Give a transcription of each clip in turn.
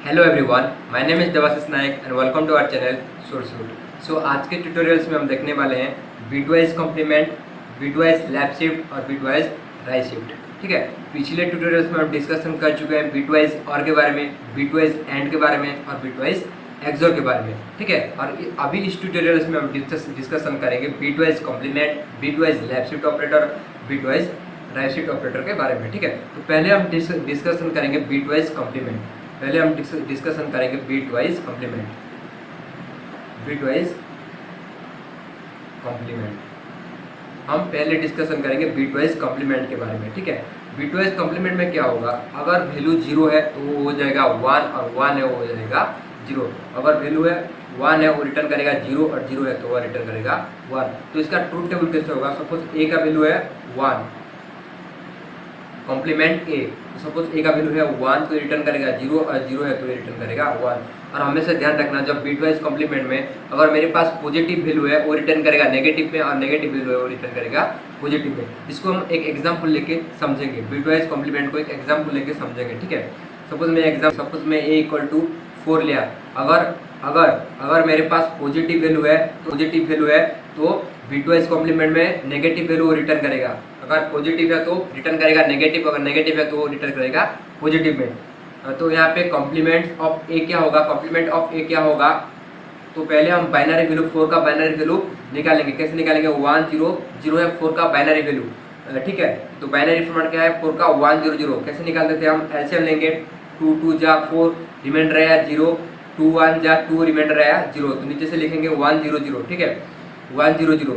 Hello everyone, my name is Devashish Nayak and welcome to our channel source root. So आज के tutorials में हम देखने वाले हैं bitwise complement, bitwise left shift और बिटवाइज राइट शिफ्ट। ठीक है, पिछले ट्यूटोरियल्स में हम डिस्कशन कर चुके हैं बिटवाइज और के बारे में, बिटवाइज एंड के बारे में और बिटवाइज एक्सोर के बारे में। ठीक है, और अभी इस ट्यूटोरियल्स में हम डिस्कशन करेंगे bitwise complement, bitwise left shift operator, bitwise right shift operator के बारे में। ठीक है, तो पहले हम डिस्कशन करेंगे बिटवाइज कॉम्प्लीमेंट। पहले हम डिस्कशन करेंगे बिटवाइज कॉम्प्लीमेंट, बिटवाइज कॉम्प्लीमेंट। हम पहले डिस्कशन करेंगे बिटवाइज कॉम्प्लीमेंट के बारे में। ठीक है, बिटवाइज कॉम्प्लीमेंट में क्या होगा, अगर वैल्यू 0 है तो वो हो जाएगा 1 और 1 है वो हो जाएगा 0। अगर वैल्यू है 1 है वो रिटर्न करेगा 0 और 0 है तो वह रिटर्न करेगा 1। तो इसका ट्रूथ टेबल कैसे होगा, सपोज ए का वैल्यू है 1, कॉम्प्लीमेंट ए, सपोज ए का वैल्यू है 1 तो रिटर्न करेगा 0 और 0 है तो रिटर्न करेगा 1। और हमेशा ध्यान रखना, जब बिटवाइज कॉम्प्लीमेंट में अगर मेरे पास पॉजिटिव वैल्यू है वो रिटर्न करेगा नेगेटिव में, और नेगेटिव वैल्यू है वो रिटर्न करेगा पॉजिटिव में। इसको हम एक एग्जांपल लेके समझेंगे, बिटवाइज कॉम्प्लीमेंट को एक एग्जांपल लेके समझेंगे। ठीक है, सपोज मैं ए इक्वल टू 4 लिया। अगर मेरे पास पॉजिटिव वैल्यू है तो बिटवाइज कॉम्प्लीमेंट में नेगेटिव वैल्यू रिटर्न करेगा। अगर पॉजिटिव है तो रिटर्न करेगा नेगेटिव, अगर नेगेटिव है तो रिटर्न करेगा पॉजिटिव में। तो यहाँ पे कॉम्प्लीमेंट ऑफ ए क्या होगा, कॉम्प्लीमेंट ऑफ ए क्या होगा, तो पहले हम बाइनरी वैल्यू 4 का बाइनरी वैल्यू निकालेंगे। कैसे निकालेंगे, 1 0 0 है 4 का बाइनरी वैल्यू। ठीक है, तो बाइनरी फॉर्मेट क्या है 4 का 1 0 0। कैसे निकालते थे हम, एलसीएम लेंगे, 2 2 जा 4, रिमाइंडर आया 0, 2 1 जा 2, रिमाइंडर आया 0। तो नीचे से लिखेंगे 1 0 0। ठीक है, 1 0 0।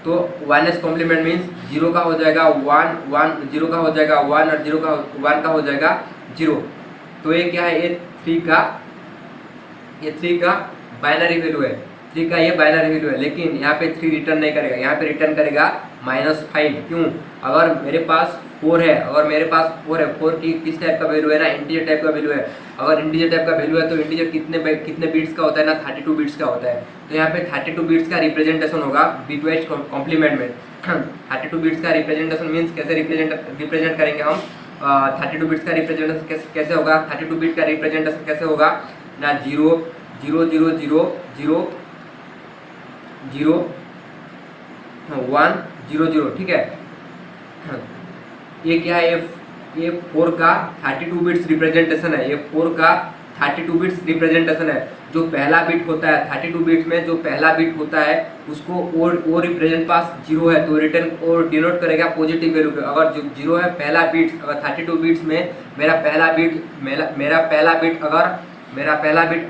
तो 1s कॉम्प्लीमेंट मीन्स 0 का हो जाएगा 1 1, 0 का हो जाएगा 1 और 0 का 1 का हो जाएगा 0। तो ये क्या है, ये 3 का बाइनरी वैल्यू है, 3 का ये बाइनरी वैल्यू है। लेकिन यहाँ पे 3 रिटर्न नहीं करेगा, यहाँ पे रिटर्न करेगा -5। क्यों, अगर मेरे पास 4 है, 4 की किस टाइप का वैल्यू है ना, इंटीजर टाइप का वैल्यू है। अगर इंटीजर टाइप का वैल्यू है तो इंटीजर कितने बिट्स का होता है ना, 32 बिट्स का होता है। तो यहाँ पे 32 बिट्स का रिप्रेजेंटेशन होगा बिटवाइज कॉम्प्लीमेंट में। 32 बिट्स का रिप्रेजेंटेशन मीन्स कैसे रिप्रेजेंट करेंगे हम, 32 बिट्स का रिप्रेजेंटेशन कैसे होगा, 32 बिट का रिप्रेजेंटेशन कैसे होगा ना, 0 0 0 0 0 0 1 0 0। ठीक है, ये क्या है, ये 4 का 32 बिट्स रिप्रेजेंटेशन है। ये 4 का 32 बिट्स रिप्रेजेंटेशन है। जो पहला बिट होता है 32 बिट्स में, जो पहला बिट होता है उसको वो रिप्रेजेंट पास 0 है तो रिटर्न और डिनोट करेगा पॉजिटिव वैल्यू पे। अगर जो 0 है पहला बिट्स, अगर 32 बिट्स में मेरा पहला बिट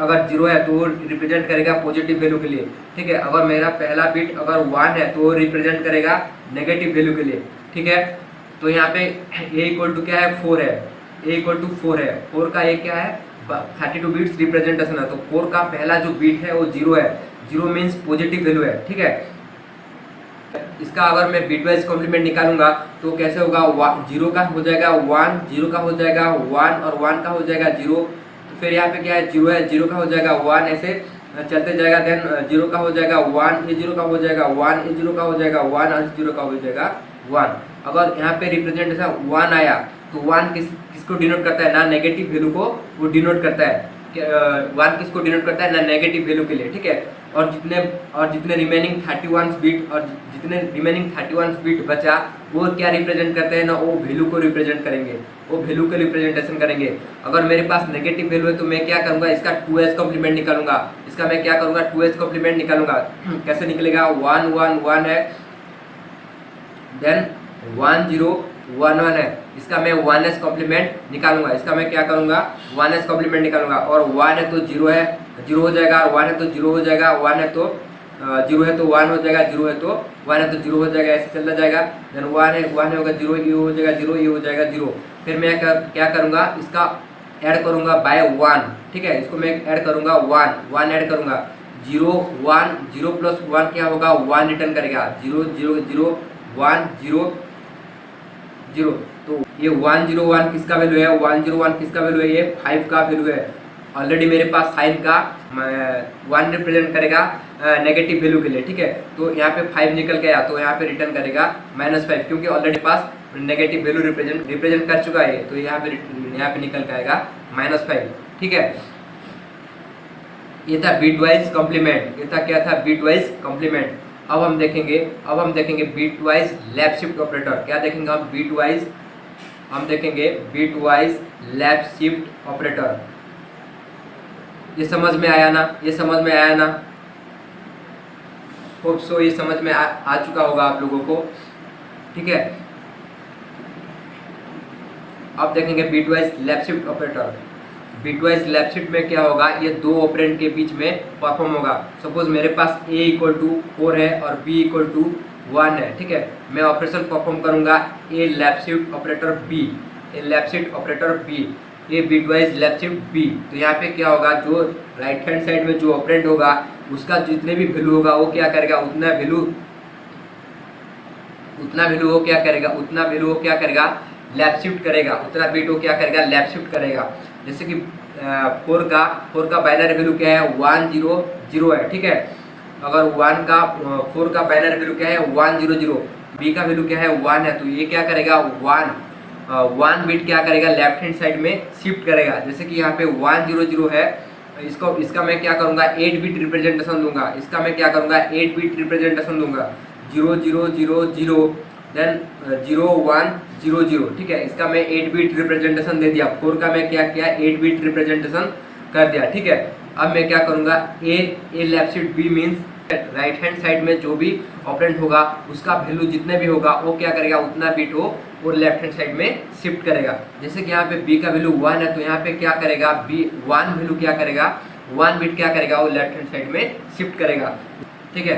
अगर 0 है तो वो रिप्रेजेंट करेगा पॉजिटिव वैल्यू के लिए। ठीक है, अगर मेरा पहला बिट अगर 1 है तो वो रिप्रेजेंट करेगा नेगेटिव वैल्यू के लिए। ठीक है, तो यहाँ पे a इक्वल टू क्या है, 4 है, a इक्वल टू 4 है। 4 का ये क्या है, 32 बिट्स रिप्रेजेंटेशन है। तो 4 का पहला जो बिट है वो 0 है, 0 मीन्स पॉजिटिव वैल्यू है। ठीक है, इसका अगर मैं बिटवाइज कॉम्प्लीमेंट निकालूंगा तो कैसे होगा, 0 का हो जाएगा 1, 0 का हो जाएगा 1 और 1 का हो जाएगा 0। तो फिर यहाँ पे क्या है, 0 है, 0 का हो जाएगा 1, ऐसे चलते जाएगा। देन 0 का हो जाएगा 1, ये 0 का हो जाएगा 1, ये 0 का हो जाएगा 1 और 0 का हो जाएगा 1। अगर यहाँ पे रिप्रेजेंटेशन 1 आया तो 1 किसको डिनोट करता है ना, नेगेटिव वैल्यू को वो डिनोट करता है। 1 किसको डिनोट करता है ना, नेगेटिव वैल्यू के लिए। ठीक है, और जितने रिमेनिंग 31 बिट बचा वो क्या रिप्रेजेंट करते हैं ना, वो वैल्यू को रिप्रेजेंट करेंगे, वो वैल्यू को रिप्रेजेंटेशन करेंगे। अगर मेरे पास नेगेटिव वैल्यू है तो मैं क्या करूंगा, इसका 2s कॉम्प्लीमेंट निकालूंगा। इसका मैं क्या करूंगा, 2s कॉम्प्लीमेंट निकालूंगा। कैसे निकलेगा, 1 1 1 है, देन 1 0 1 1 है। इसका मैं 1s कॉम्प्लीमेंट निकालूंगा। इसका मैं क्या करूंगा, 1s कॉम्प्लीमेंट निकालूंगा। और 1 है तो 0 है, 0 हो जाएगा, और 1 है तो 0 हो जाएगा, 1 है तो 0 है तो 1 हो जाएगा, 0 है तो 1 है तो 0 हो जाएगा, ऐसे चलता जाएगा। देन 1 होगा 0, ये हो जाएगा 0, ये हो जाएगा 0। फिर मैं क्या करूँगा, इसका ऐड करूँगा बाय 1। ठीक है, इसको मैं ऐड करूँगा 1 ऐड करूँगा, 0 1 0 प्लस 1 क्या होगा, 1 रिटर्न करेगा, 0 0 0 1 0 0। तो ये 1 0 1 किसका वैल्यू है, 1 0 1 किसका वैल्यू है, ये 5 का वैल्यू है। ऑलरेडी मेरे पास साइन का 1 रिप्रेजेंट करेगा नेगेटिव वैल्यू के लिए। ठीक है, तो यहाँ पे 5 निकल के आया तो यहाँ पे रिटर्न करेगा -5, क्योंकि already pass negative value represent कर चुका है। तो यहाँ पे निकल के आएगा -5। ठीक है, ये था बिटवाइज कॉम्प्लीमेंट, ये था क्या था, बिटवाइज कॉम्प्लीमेंट। अब हम देखेंगे बिटवाइज लैप शिफ्ट ऑपरेटर। क्या देखेंगे हम, बिटवाइज, हम देखेंगे बिटवाइज लैप शिफ्ट ऑपरेटर। ये समझ में आया ना, ये समझ में आया ना, होप सो ये समझ में आ चुका होगा आप लोगों को, ठीक है। अब देखेंगे bitwise left shift operator. Bitwise left shift में क्या होगा, ये दो ऑपरेंड के बीच में परफॉर्म होगा। सपोज मेरे पास a इक्वल टू 4 है और b इक्वल टू 1 है, ठीक है। मैं ऑपरेशन परफॉर्म करूंगा a lap shift operator b, a lap shift operator b, ये बिटवाइज लैप शिफ्ट b। तो यहाँ पे क्या होगा, जो राइट हैंड साइड में जो ऑपरेंड होगा उसका जितने भी वैल्यू होगा वो क्या करेगा, उतना वैल्यू वो क्या करेगा, लैप शिफ्ट करेगा, उतना बिट वो क्या करेगा, लैप शिफ्ट करेगा। जैसे कि 4 का बाइनरी वैल्यू क्या है, 1 0 0 है, ठीक है। अगर 4 का बाइनरी वैल्यू क्या है, 1 0 0, b का वैल्यू क्या है, 1 है, तो ये क्या करेगा, 1 बिट क्या करेगा, लेफ्ट हैंड साइड में शिफ्ट करेगा। जैसे कि यहाँ पे 1 0 0 है, इसका मैं क्या करूँगा, 8 बिट रिप्रेजेंटेशन दूंगा, इसका मैं क्या करूँगा, 8 बिट रिप्रेजेंटेशन दूंगा, 0 0 0 0 देन 0 1 0 0, ठीक है। इसका मैं 8 बिट रिप्रेजेंटेशन दे दिया। 4 का मैं क्या किया, 8 बिट रिप्रेजेंटेशन कर दिया, ठीक है। अब मैं क्या करूँगा, A left shift B means right hand side में जो भी ऑपरेंड होगा उसका वैल्यू जितने भी होगा वो क्या करेगा, उतना बिट वो और लेफ्ट हैंड साइड में शिफ्ट करेगा। जैसे कि यहाँ पे b का वैल्यू 1 है, तो यहाँ पे क्या करेगा, b 1 वैल्यू क्या करेगा, 1 बिट क्या करेगा, वो लेफ्ट हैंड साइड में शिफ्ट करेगा, ठीक है।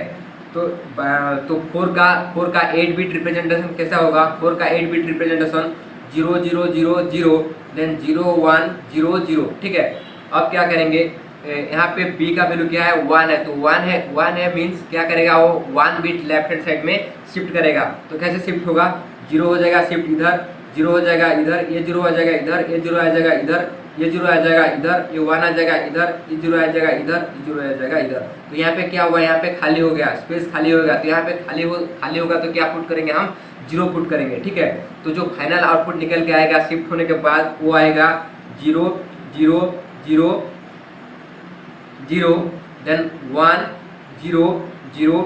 तो 4 का 8 बिट रिप्रेजेंटेशन कैसा होगा, 4 का 8 बिट रिप्रेजेंटेशन 0 0 0 0 देन 0 1 0 0, ठीक है। अब क्या करेंगे, यहाँ पे b का वैल्यू क्या है, 1 है, तो 1 है मीन्स क्या करेगा, वो 1 बिट लेफ्ट हैंड साइड में शिफ्ट करेगा। तो कैसे शिफ्ट होगा, 0 हो जाएगा शिफ्ट इधर, 0 हो जाएगा इधर, ये 0 आ जाएगा इधर, ये 0 आ जाएगा इधर, ये 0 आ जाएगा इधर, ये 1 आ जाएगा इधर, ये 0 आ जाएगा इधर, ये 0 आ जाएगा इधर। तो यहाँ पे क्या हुआ, यहाँ पे खाली हो गया, स्पेस खाली हो गया। तो यहाँ पे खाली होगा तो क्या पुट करेंगे हम, 0 पुट करेंगे, ठीक है। तो जो फाइनल आउटपुट निकल के आएगा शिफ्ट होने के बाद वो आएगा 0 0 0 0 देन 1 0 0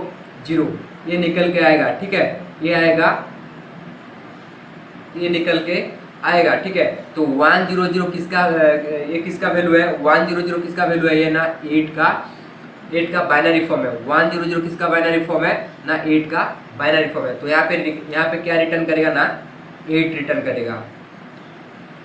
0, ये निकल के आएगा, ठीक है। ये आएगा, ये निकल के आएगा, ठीक है। तो 1 0 0 किसका, ये किसका वैल्यू है, 1 0 0 किसका वैल्यू है, ये ना 8 का बाइनरी फॉर्म है। 1 0 0 किसका बाइनरी फॉर्म है, ना 8 का बाइनरी फॉर्म है। तो यहाँ पे क्या रिटर्न करेगा ना, 8 रिटर्न करेगा,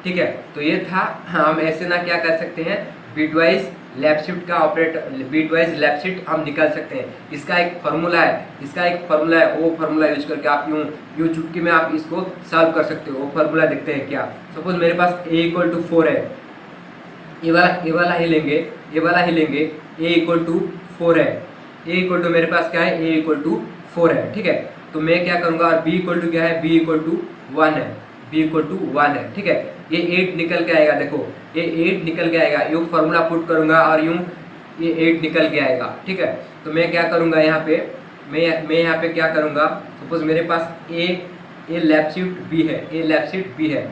ठीक है। तो ये था, हम ऐसे ना क्या कर सकते हैं, बिटवाइज लैप शिफ्ट का ऑपरेटर, बिटवाइज लैप शिफ्ट हम निकाल सकते हैं। इसका एक फार्मूला है, वो फार्मूला यूज करके आप यूँ चुटकी में आप इसको सॉल्व कर सकते हो। वो फार्मूला देखते हैं क्या। सपोज मेरे पास a इक्वल टू 4 है, ये वाला ही लेंगे, a इक्वल टू 4 है, a इक्वल टू मेरे पास क्या है, a इक्वल टू 4 है, ठीक है। तो मैं क्या करूँगा, और b इक्वल टू क्या है, b इक्वल टू 1 है, b इक्वल टू 1 है, ठीक है। ये 8 निकल के आएगा, देखो ये 8 निकल के आएगा, यूँ फार्मूला पुट करूँगा और यूँ ये 8 निकल के आएगा, ठीक है। तो मैं क्या करूँगा, यहाँ पे मैं यहाँ पे क्या करूँगा, सपोज मेरे पास a लैप शिफ्ट b है, a लैप शिफ्ट b है।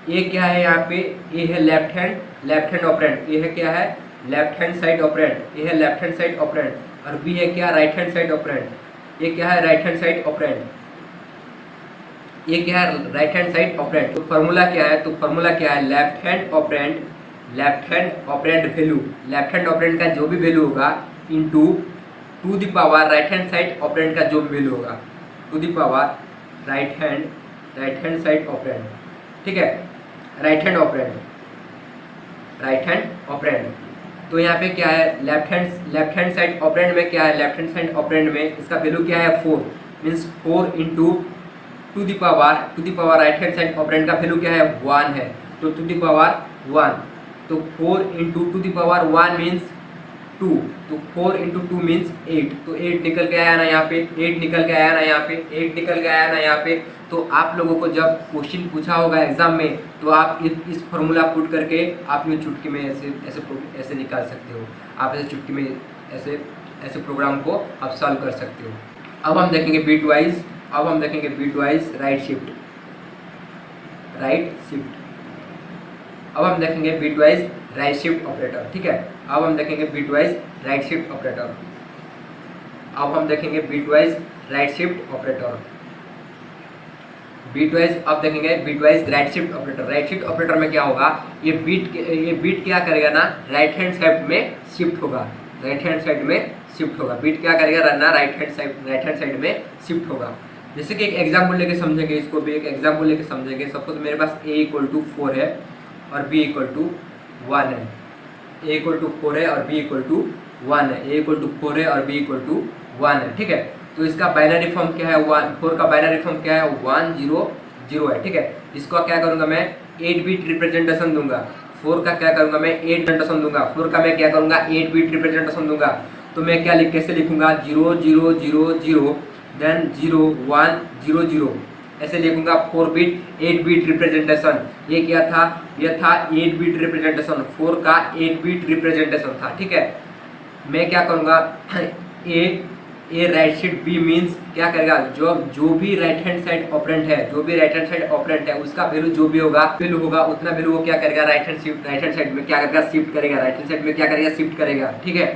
a क्या है, यहाँ पे a है लेफ्ट हैंड ऑपरेंड, a है क्या है, left hand side operand, a है लेफ्ट हैंड साइड ऑपरेंड, और b है क्या, राइट हैंड साइड ऑपरेंड। ये क्या है, राइट हैंड साइड ऑपरेंड, ये क्या है, राइट हैंड साइड ऑपरेंड। तो फार्मूला क्या है, left hand operand value, left hand operand का जो भी वैल्यू होगा into to the power right hand side operand का जो भी वैल्यू होगा, to the power right hand side operand, ठीक है। Right hand operand. तो यहाँ पे क्या है, लेफ्ट हैंड साइड ऑपरेंड में क्या है, लेफ्ट हैंड साइड ऑपरेंड में इसका वैल्यू क्या है, 4 means 4 into two the power right hand side operand का वैल्यू क्या है, 1 है, तो टू द पावर 1, तो 4 into two the power 1 means 2, तो 4 इंटू 2 मीन्स 8, तो 8 निकल के आया ना यहाँ पे, 8 निकल के आया ना यहाँ पे। तो आप लोगों को जब क्वेश्चन पूछा होगा एग्जाम में, तो आप इस फार्मूला पुट करके आप यूँ चुटकी में ऐसे निकाल सकते हो, आप ऐसे चुटकी में ऐसे प्रोग्राम को आप सॉल्व कर सकते हो। अब हम देखेंगे बिटवाइज राइट शिफ्ट। अब हम देखेंगे बिटवाइज राइट शिफ्ट ऑपरेटर। ठीक है, अब हम देखेंगे बिटवाइज राइट शिफ्ट ऑपरेटर। अब हम देखेंगे bitwise right shift operator. Bitwise अब देखेंगे bitwise right shift operator. Right shift operator में क्या होगा, ये बीट क्या करेगा ना, राइट हैंड साइड में शिफ्ट होगा, राइट हैंड साइड में शिफ्ट होगा। बीट क्या करेगा ना, राइट हैंड साइड में शिफ्ट होगा। जैसे कि एक एग्जाम्पल लेके समझेंगे, इसको भी एक एग्जाम्पल लेके समझेंगे। सपोज मेरे पास a = 4 है और b = 1 है। a = 4 है और b = 1 है। a = 4 है और b = 1 है। ठीक है, तो इसका बाइनरी फॉर्म क्या है, 4 का बाइनरी फॉर्म क्या है, 1 0 0 है। ठीक है, इसको क्या करूँगा मैं, 8 बिट रिप्रेजेंटेशन दूंगा। 4 का क्या करूँगा मैं, 8 रिप्रेजेंटेशन दूंगा। 4 का मैं क्या करूँगा, 8 बिट रिप्रेजेंटेशन दूंगा। तो मैं क्या कैसे लिखूंगा, 0 0 0 0 देन 0 1 0 0 ऐसे लिखूंगा। 4 बिट 8 बिट रिप्रेजेंटेशन। ये क्या था, ये था 8 बिट रिप्रेजेंटेशन, 4 का 8 बिट रिप्रेजेंटेशन था। ठीक है, मैं क्या करूँगा, a right shift B means क्या करेगा, जो भी राइट हैंड साइड ऑपरेंट है, जो भी राइट हैंड साइड ऑपरेंट है उसका वैल्यू जो भी होगा उतना वैल्यू वो क्या करेगा, राइट हैंड साइड में क्या करेगा, शिफ्ट करेगा। राइट हैंड साइड में क्या करेगा, शिफ्ट करेगा। ठीक है,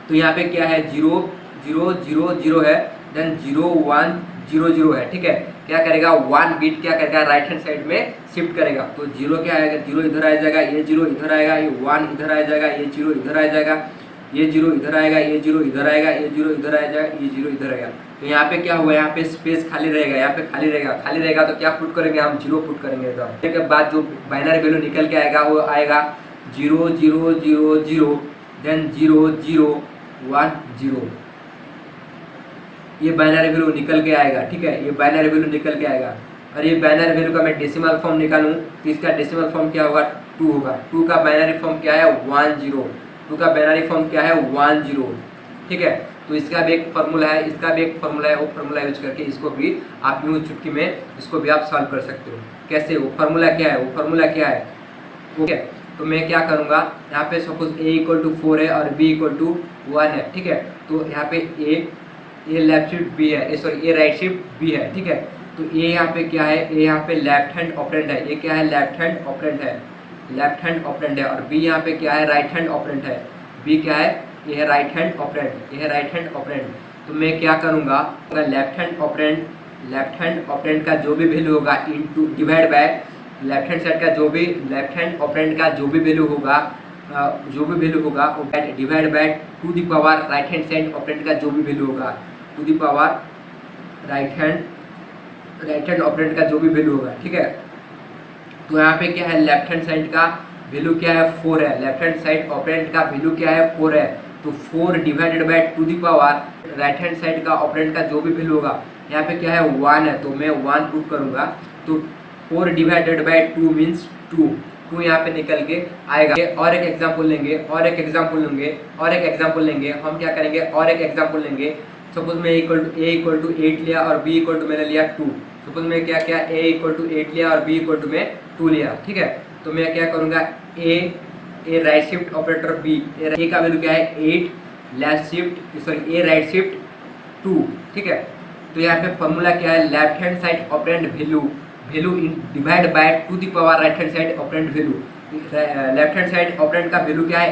तो यहाँ पे क्या है, 0 0 0 0 है, देन 0 1 0 0 है। ठीक है, क्या करेगा, 1 बिट क्या करेगा, राइट हैंड साइड में शिफ्ट करेगा। तो 0 क्या आएगा, 0 इधर आ जाएगा, ये 0 इधर आएगा, ये 1 इधर आ जाएगा, ये 0 इधर आ जाएगा, ये 0 इधर आएगा, ये 0 इधर आएगा, ये 0 इधर आ जाएगा, ये 0 इधर आएगा। तो यहाँ पे क्या हुआ, यहाँ पे स्पेस खाली रहेगा, यहाँ पे खाली रहेगा तो क्या पुट करेंगे हम, 0 पुट करेंगे। तो के बाद जो बाइनरी वैल्यू निकल के आएगा वो आएगा 0 0 0 0 देन 0 0 1 0। ये बाइनरी वैल्यू निकल के आएगा। ठीक है, ये बाइनरी वैल्यू निकल के आएगा। और ये बाइनरी वैल्यू का मैं डेसिमल फॉर्म निकालूं तो इसका डेसिमल फॉर्म क्या होगा, 2 होगा। 2 का बाइनरी फॉर्म क्या है, 1 0। 2 का बाइनरी फॉर्म क्या है, 1 0। ठीक है, तो इसका भी एक फॉर्मूला है, इसका भी एक फॉर्मूला है। वो फॉर्मूला यूज करके इसको भी आप यूँ चुटकी में इसको भी आप सॉल्व कर सकते हो। कैसे, वो फार्मूला क्या है, वो फार्मूला क्या है, ओके। तो मैं क्या करूँगा, यहाँ पे सपोज a = 4 है और b = 1 है। ठीक है, तो यहाँ पे ए लेफ्ट शिफ्ट बी है, sorry a right shift B है। ठीक है, तो ए यहाँ पे क्या है, ए यहाँ पे लेफ्ट हैंड ऑपरेंट है, ये क्या है, लेफ्ट हैंड ऑपरेंट है, लेफ्ट हैंड ऑपरेंट है। और बी यहाँ पे क्या है, राइट हैंड ऑपरेंट है। बी क्या है, ये है राइट हैंड ऑपरेंट, ये है राइट हैंड ऑपरेंट। तो मैं क्या करूँगा, लेफ्ट हैंड ऑपरेंट का जो भी वैल्यू होगा into divide by left hand side का जो भी लेफ्ट हैंड ऑपरेंट का जो भी वैल्यू होगा वो divide by to the power right hand side operand का जो भी वैल्यू होगा, to the power right hand operand का जो भी वैल्यू होगा। ठीक है, तो यहाँ पे क्या है, लेफ्ट हैंड साइड का वैल्यू क्या है, 4 है। लेफ्ट हैंड साइड ऑपरेंट का वैल्यू क्या है, 4 है। तो 4 divided by to the power right hand side का ऑपरेंट का जो भी वैल्यू होगा, यहाँ पे क्या है, 1 है। तो मैं 1 पुट करूँगा। तो 4 डिवाइडेड बाय 2 मीन्स 2 यहाँ पे निकल के आएगा। और एक एग्जाम्पल लेंगे, हम क्या करेंगे, और एक एग्जाम्पल लेंगे। सपोज मैं a = 8 लिया और b = मैंने लिया 2। सपोज मैं क्या किया, a = 8 लिया और b = मैं 2 लिया। ठीक है, तो मैं क्या करूँगा, a right shift operator b, a का वैल्यू क्या है, 8 left shift, sorry a right shift 2। ठीक है, तो यहाँ पे फॉर्मूला क्या है, left hand side operand value in divide by to the power right hand side operand value. Left hand side operand का वैल्यू क्या है,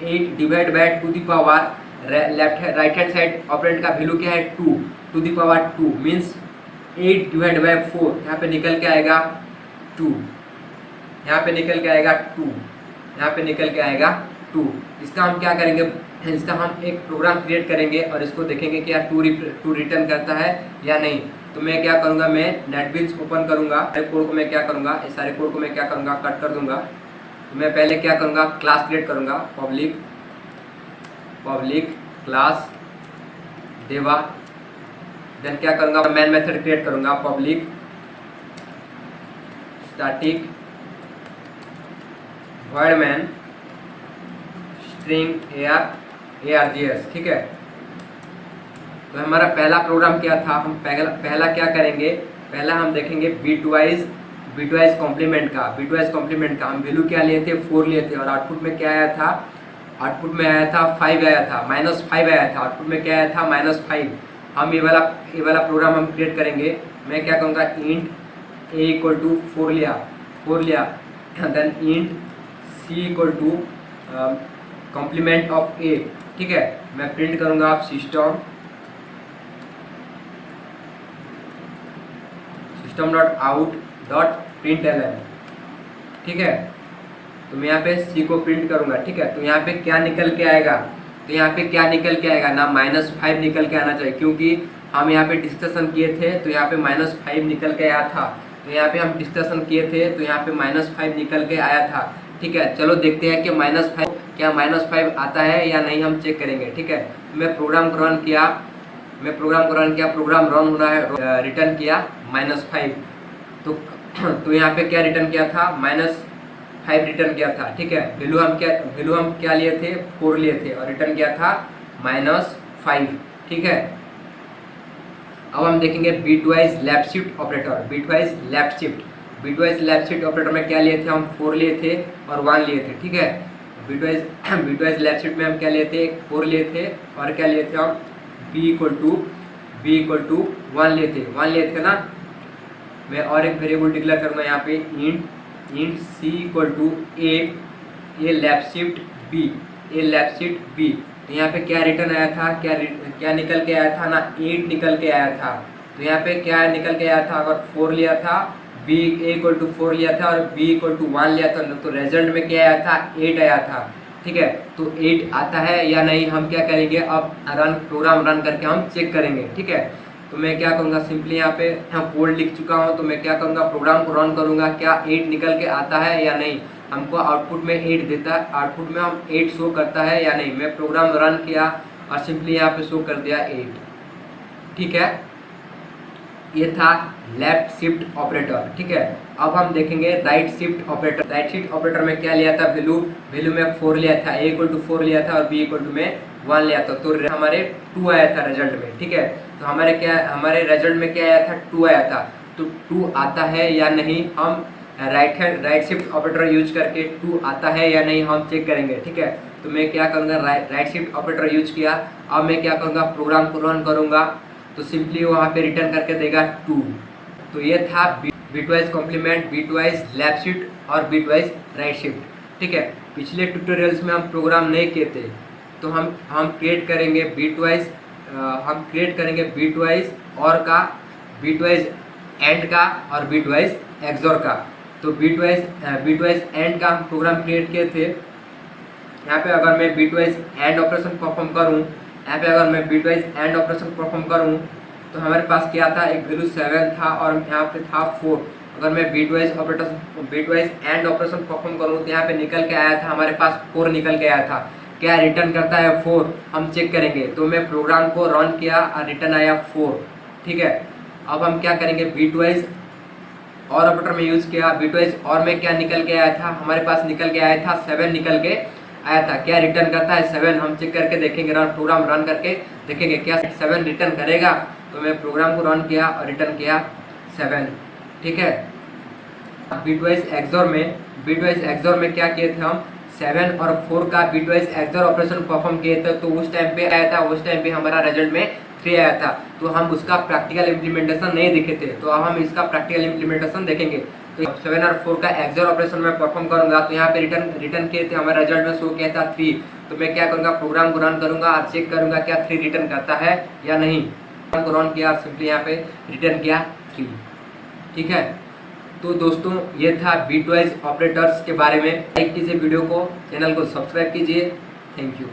8 divide by to the power right hand side operand का value क्या है, 2 to the power 2 means 8 divide bye 4। यहाँ पे निकल के आएगा 2, यहाँ पे निकल के आएगा 2, यहाँ पे निकल के आएगा 2। इसका हम क्या करेंगे, इसका हम एक प्रोग्राम क्रिएट करेंगे और इसको देखेंगे कि यार 2 रिटर्न करता है या नहीं। तो मैं क्या करूँगा, मैं नेटबीन्स ओपन करूँगा, सारे कोड को मैं क्या करूँगा, इस सारे कोड को मैं क्या करूँगा, कट कर दूँगा। तो मैं पहले क्या करूँगा, क्लास क्रिएट करूँगा, पब्लिक क्लास देवा। देन क्या करूँगा, मैन मेथड क्रिएट करूँगा, public static word man string args। ठीक है, तो हमारा पहला प्रोग्राम क्या था, हम पहला क्या करेंगे, पहला हम देखेंगे बिटवाइज कॉम्प्लीमेंट का। हम वैल्यू क्या लिए थे, 4 लिए थे और आउटपुट में क्या आया था, आउटपुट में आया था 5 आया था, -5 आया था। आउटपुट में क्या आया था, -5। हम ये वाला प्रोग्राम हम क्रिएट करेंगे। मैं क्या करूँगा, इंट a = 4 लिया, then int C equal to complement of A, ठीक है। मैं प्रिंट करूंगा आप system dot out dot println, ठीक है। तो मैं यहाँ पे सी को प्रिंट करूंगा, ठीक है। तो यहाँ पे क्या निकल के आएगा, तो यहाँ पे क्या निकल के आएगा ना, -5 निकल के आना चाहिए, क्योंकि हम यहाँ पे डिस्कशन किए थे तो यहाँ पे -5 निकल के आया था। तो यहाँ पे हम डिस्कशन किए थे तो यहाँ पे -5 निकल के आया था, ठीक है। चलो देखते हैं कि -5 क्या -5 आता है या नहीं, हम चेक करेंगे, ठीक है। मैं प्रोग्राम को रन किया, प्रोग्राम रन हो रहा है, रिटर्न किया -5। तो यहाँ पे क्या रिटर्न किया था, -5 रिटर्न किया था, ठीक है। वैल्यू हम क्या लिए थे, 4 लिए थे और रिटर्न किया था -5, ठीक है। अब हम देखेंगे bitwise left shift operator. Bitwise left shift operator में क्या लिए थे हम, 4 लिए थे और 1 लिए थे, ठीक है। बिटवाइज लेफ्ट शिफ्ट में हम क्या लिए थे, 4 लिए थे और क्या लिए थे हम, बी इक्वल टू 1 लिए थे ना। मैं और एक वेरिएबल डिक्लेयर करूँगा यहाँ पे, int C equal to a left shift b. तो यहाँ पे क्या रिटर्न आया था, क्या निकल के आया था ना, 8 निकल के आया था। तो यहाँ पे क्या निकल के आया था, अगर 4 लिया था, बी ए इक्वल टू 4 लिया था और बी इक्वल टू 1 लिया था, तो रिजल्ट में क्या आया था, 8 आया था, ठीक है। तो 8 आता है या नहीं, हम क्या करेंगे, अब प्रोग्राम रन करके हम चेक करेंगे, ठीक है। तो मैं क्या करूँगा, सिंपली यहाँ पे कोड लिख चुका हूँ, तो मैं क्या करूँगा, प्रोग्राम को रन करूँगा, क्या 8 निकल के आता है या नहीं। हमको आउटपुट में 8 देता है, आउटपुट में हम 8 शो करता है या नहीं। मैं प्रोग्राम रन किया और सिंपली यहाँ पे शो कर दिया 8, ठीक है। ये था लेफ्ट शिफ्ट ऑपरेटर, ठीक है। अब हम देखेंगे right shift operator. Right shift operator में क्या लिया था, वैल्यू में 4 लिया था, ए इक्वल टू 4 लिया था और बी इक्वल टू में 1 लिया था, तो हमारे 2 आया था रिजल्ट में, ठीक है। तो हमारे रिजल्ट में क्या आया था, 2 आया था। तो 2 आता है या नहीं, हम राइट शिफ्ट ऑपरेटर यूज करके 2 आता है या नहीं हम चेक करेंगे, ठीक है। तो मैं क्या करूँगा, राइट शिफ्ट ऑपरेटर यूज किया। अब मैं क्या करूँगा, प्रोग्राम को रन करूँगा, तो सिंपली वहाँ पे रिटर्न करके देगा 2। तो ये था bitwise complement, bitwise left shift और बिटवाइज राइट शिफ्ट, ठीक है। पिछले ट्यूटोरियल्स में हम प्रोग्राम नहीं किए थे, तो हम क्रिएट करेंगे बिटवाइज और का, बिटवाइज एंड का और बिटवाइज एक्सोर का। तो बिटवाइज एंड का हम प्रोग्राम क्रिएट किए थे। यहाँ पे अगर मैं बिटवाइज एंड ऑपरेशन परफॉर्म करूँ, तो हमारे पास क्या था, एक वैल्यू 7 था और यहाँ पे था 4। अगर मैं बिटवाइज एंड ऑपरेशन परफॉर्म करूँ तो यहाँ पे निकल के आया था, हमारे पास 4 निकल के आया था। क्या रिटर्न करता है, 4, हम चेक करेंगे। तो मैं प्रोग्राम को रन किया और रिटर्न आया 4, ठीक है। अब हम क्या करेंगे, बिटवाइज और ऑपरेटर में यूज़ किया। बिटवाइज और में क्या निकल के आया था, हमारे पास निकल के आया था 7 निकल के आया था। क्या रिटर्न करता है, 7, हम चेक करके देखेंगे, प्रोग्राम रन करके देखेंगे क्या 7 रिटर्न करेगा। तो मैं प्रोग्राम को रन किया और रिटर्न किया 7, ठीक है। बिटवाइज एक्सोर में क्या किए थे हम, 7 और 4 का बिटवाइज एक्सोर ऑपरेशन परफॉर्म किए थे। तो उस टाइम पे आया था, उस टाइम पे हमारा रिजल्ट में 3 आया था। तो हम उसका प्रैक्टिकल इम्प्लीमेंटेशन नहीं दिखे थे, तो अब हम इसका प्रैक्टिकल इम्प्लीमेंटेशन देखेंगे। तो 7 और 4 का एक्सोर ऑपरेशन में परफॉर्म करूंगा, तो यहाँ पे रिटर्न किए थे, हमारे रिजल्ट में शो किया था 3। तो मैं क्या करूँगा, प्रोग्राम को रन करूँगा और चेक करूँगा क्या 3 रिटर्न करता है या नहीं। प्रोग्राम को रन किया और सिंपली यहाँ पे रिटर्न किया 3, ठीक है। तो दोस्तों ये था बिटवाइज ऑपरेटर्स के बारे में। लाइक कीजिए वीडियो को, चैनल को सब्सक्राइब कीजिए। Thank you.